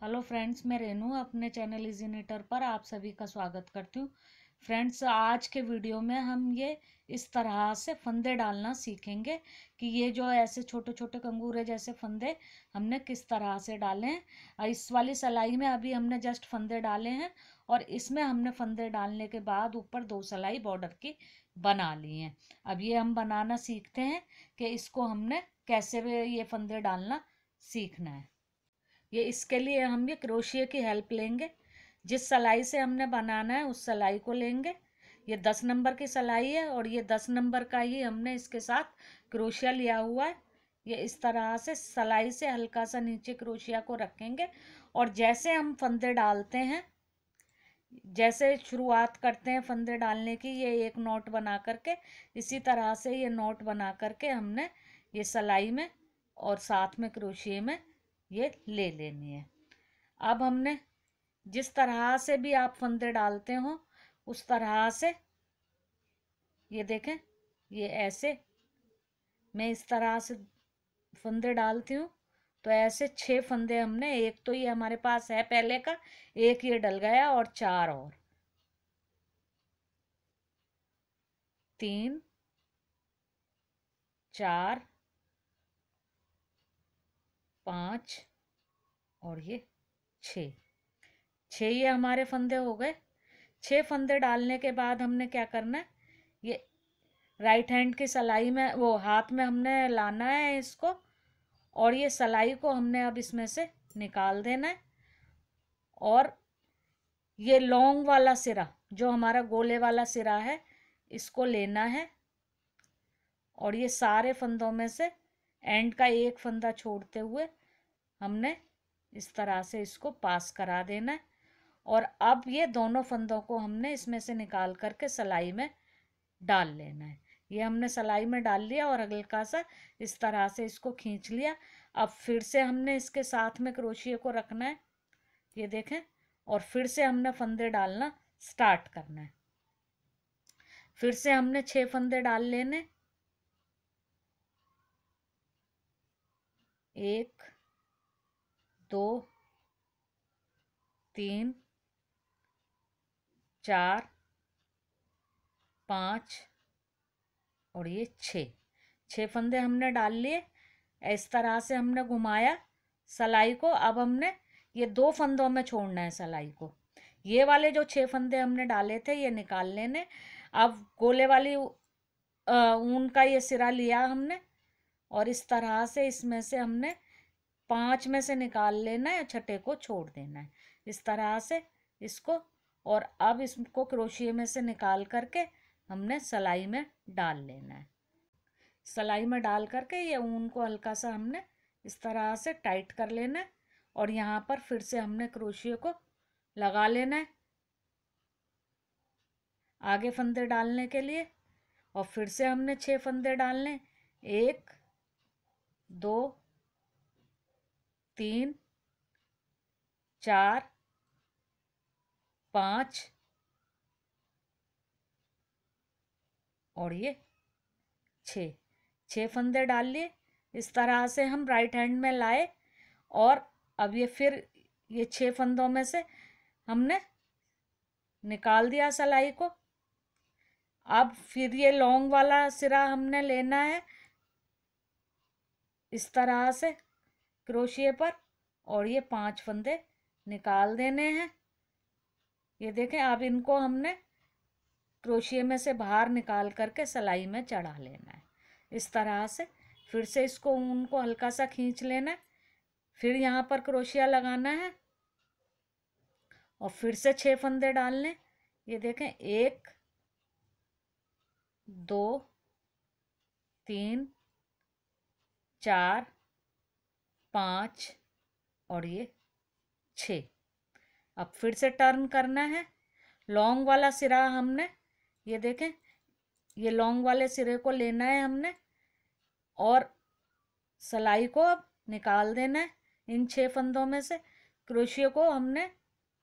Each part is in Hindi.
हेलो फ्रेंड्स, मैं रेनू अपने चैनल इजी निटर पर आप सभी का स्वागत करती हूँ। फ्रेंड्स, आज के वीडियो में हम ये इस तरह से फंदे डालना सीखेंगे कि ये जो ऐसे छोटे छोटे कंगूरे जैसे फंदे हमने किस तरह से डाले हैं। इस वाली सिलाई में अभी हमने जस्ट फंदे डाले हैं और इसमें हमने फंदे डालने के बाद ऊपर 2 सिलाई बॉर्डर की बना ली हैं। अब ये हम बनाना सीखते हैं कि इसको हमने कैसे ये फंदे डालना सीखना है। ये इसके लिए हम ये क्रोशिया की हेल्प लेंगे। जिस सिलाई से हमने बनाना है उस सिलाई को लेंगे। ये 10 नंबर की सिलाई है और ये 10 नंबर का ही हमने इसके साथ क्रोशिया लिया हुआ है। ये इस तरह से सिलाई से हल्का सा नीचे क्रोशिया को रखेंगे और जैसे हम फंदे डालते हैं, जैसे शुरुआत करते हैं फंदे डालने की, ये एक नॉट बना करके इसी तरह से ये नॉट बना करके हमने ये सिलाई में और साथ में क्रोशिया में ये ले लेनी है। अब हमने जिस तरह से भी आप फंदे डालते हो उस तरह से ये देखें, ये ऐसे मैं इस तरह से फंदे डालती हूँ। तो ऐसे 6 फंदे हमने, एक तो ये हमारे पास है पहले का, एक ये डल गया और 4 और 3 4 5 और ये 6 ये हमारे फंदे हो गए। 6 फंदे डालने के बाद हमने क्या करना है, ये राइट हैंड की सिलाई में वो हाथ में हमने लाना है इसको और ये सिलाई को हमने अब इसमें से निकाल देना है। और ये लॉन्ग वाला सिरा जो हमारा गोले वाला सिरा है इसको लेना है और ये सारे फंदों में से एंड का एक फंदा छोड़ते हुए हमने इस तरह से इसको पास करा देना है। और अब ये दोनों फंदों को हमने इसमें से निकाल करके सिलाई में डाल लेना है। ये हमने सिलाई में डाल लिया और हल्का सा इस तरह से इसको खींच लिया। अब फिर से हमने इसके साथ में क्रोशिया को रखना है, ये देखें, और फिर से हमने फंदे डालना स्टार्ट करना है। फिर से हमने 6 फंदे डाल लेने, 1 2 3 4 5 और ये 6 फंदे हमने डाल लिए। इस तरह से हमने घुमाया सिलाई को। अब हमने ये 2 फंदों में छोड़ना है सिलाई को। ये वाले जो 6 फंदे हमने डाले थे ये निकाल लेने। अब गोले वाली ऊन का ये सिरा लिया हमने और इस तरह से इसमें से हमने 5 में से निकाल लेना है, छठे को छोड़ देना है इस तरह से इसको। और अब इसको क्रोशिया में से निकाल करके हमने सिलाई में डाल लेना है। सिलाई में डाल करके ये ऊन को हल्का सा हमने इस तरह से टाइट कर लेना है और यहाँ पर फिर से हमने क्रोशिया को लगा लेना है आगे फंदे डालने के लिए। और फिर से हमने 6 फंदे डालने, 1 2 3 4 5 और ये 6 फंदे डाल लिए। इस तरह से हम राइट हैंड में लाए और अब ये फिर ये 6 फंदों में से हमने निकाल दिया सिलाई को। अब फिर ये लॉन्ग वाला सिरा हमने लेना है इस तरह से क्रोशिया पर और ये 5 फंदे निकाल देने हैं। ये देखें, अब इनको हमने क्रोशिया में से बाहर निकाल करके सिलाई में चढ़ा लेना है इस तरह से। फिर से इसको ऊन को हल्का सा खींच लेना है, फिर यहाँ पर क्रोशिया लगाना है और फिर से 6 फंदे डालने। ये देखें, 1 2 3 4 5 और ये 6। अब फिर से टर्न करना है। लॉन्ग वाला सिरा हमने, ये देखें, ये लॉन्ग वाले सिरे को लेना है हमने और सिलाई को अब निकाल देना है इन 6 फंदों में से। क्रोशिया को हमने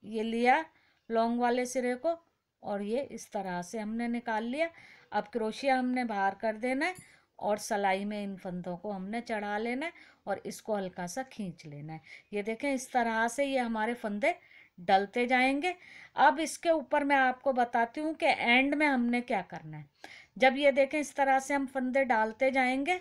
ये लिया लॉन्ग वाले सिरे को और ये इस तरह से हमने निकाल लिया। अब क्रोशिया हमने बाहर कर देना है और सिलाई में इन फंदों को हमने चढ़ा लेना है और इसको हल्का सा खींच लेना है। ये देखें इस तरह से ये हमारे फंदे डलते जाएंगे। अब इसके ऊपर मैं आपको बताती हूँ कि एंड में हमने क्या करना है। जब ये देखें इस तरह से हम फंदे डालते जाएंगे,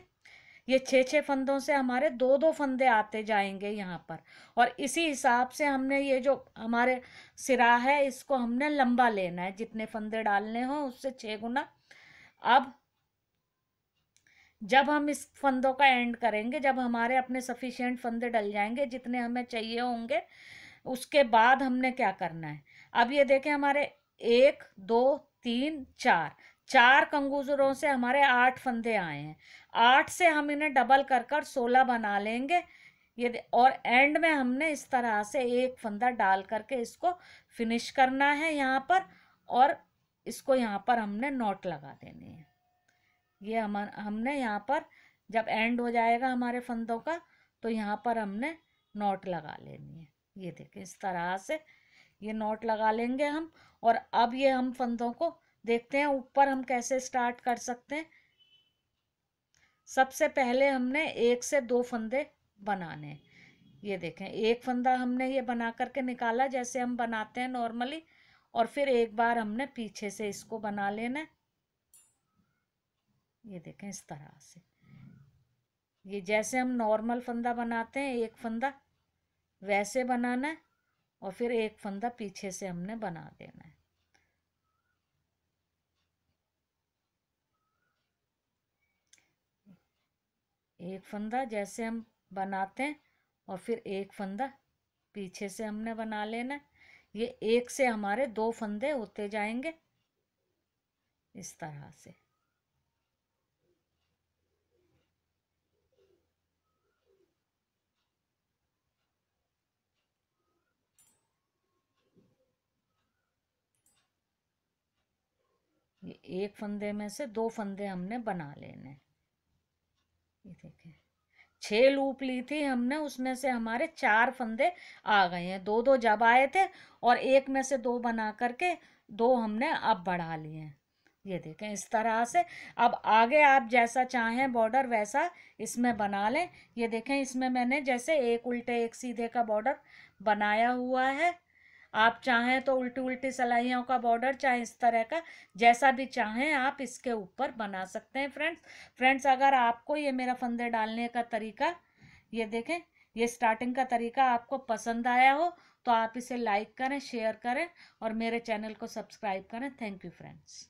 ये 6-6 फंदों से हमारे 2-2 फंदे आते जाएंगे यहाँ पर, और इसी हिसाब से हमने ये जो हमारे सिरा है इसको हमने लंबा लेना है, जितने फंदे डालने हो उससे 6 गुना। अब जब हम इस फंदों का एंड करेंगे, जब हमारे अपने सफिशिएंट फंदे डल जाएंगे जितने हमें चाहिए होंगे, उसके बाद हमने क्या करना है। अब ये देखें हमारे 1 2 3 4 4 कंगूजरों से हमारे 8 फंदे आए हैं। 8 से हम इन्हें डबल कर कर 16 बना लेंगे। और एंड में हमने इस तरह से एक फंदा डाल करके इसको फिनिश करना है यहाँ पर, और इसको यहाँ पर हमने नॉट लगा देनी है। ये हमने यहाँ पर जब एंड हो जाएगा हमारे फंदों का, तो यहाँ पर हमने नॉट लगा लेनी है। ये देखिए इस तरह से ये नॉट लगा लेंगे हम। और अब ये हम फंदों को देखते हैं ऊपर हम कैसे स्टार्ट कर सकते हैं। सबसे पहले हमने 1 से 2 फंदे बनाने हैं। ये देखें एक फंदा हमने ये बना करके निकाला जैसे हम बनाते हैं नॉर्मली, और फिर एक बार हमने पीछे से इसको बना लेना है। ये देखें इस तरह से, ये जैसे हम नॉर्मल फंदा बनाते हैं एक फंदा वैसे बनाना है, और फिर एक फंदा पीछे से हमने बना देना है। एक फंदा जैसे हम बनाते हैं और फिर एक फंदा पीछे से हमने बना लेना है। ये एक से हमारे 2 फंदे होते जाएंगे इस तरह से। ये एक फंदे में से 2 फंदे हमने बना लेने। ये देखें 6 लूप ली थी हमने, उसमें से हमारे 4 फंदे आ गए हैं। 2-2 जब आए थे और एक में से 2 बना करके 2 हमने अब बढ़ा लिए हैं। ये देखें इस तरह से। अब आगे आप जैसा चाहें बॉर्डर वैसा इसमें बना लें। ये देखें इसमें मैंने जैसे एक उल्टे एक सीधे का बॉर्डर बनाया हुआ है। आप चाहें तो उल्टी उल्टी सिलाइयों का बॉर्डर, चाहे इस तरह का, जैसा भी चाहें आप इसके ऊपर बना सकते हैं। फ्रेंड्स अगर आपको ये मेरा फंदे डालने का तरीका, ये देखें ये स्टार्टिंग का तरीका आपको पसंद आया हो तो आप इसे लाइक करें, शेयर करें और मेरे चैनल को सब्सक्राइब करें। Thank you friends.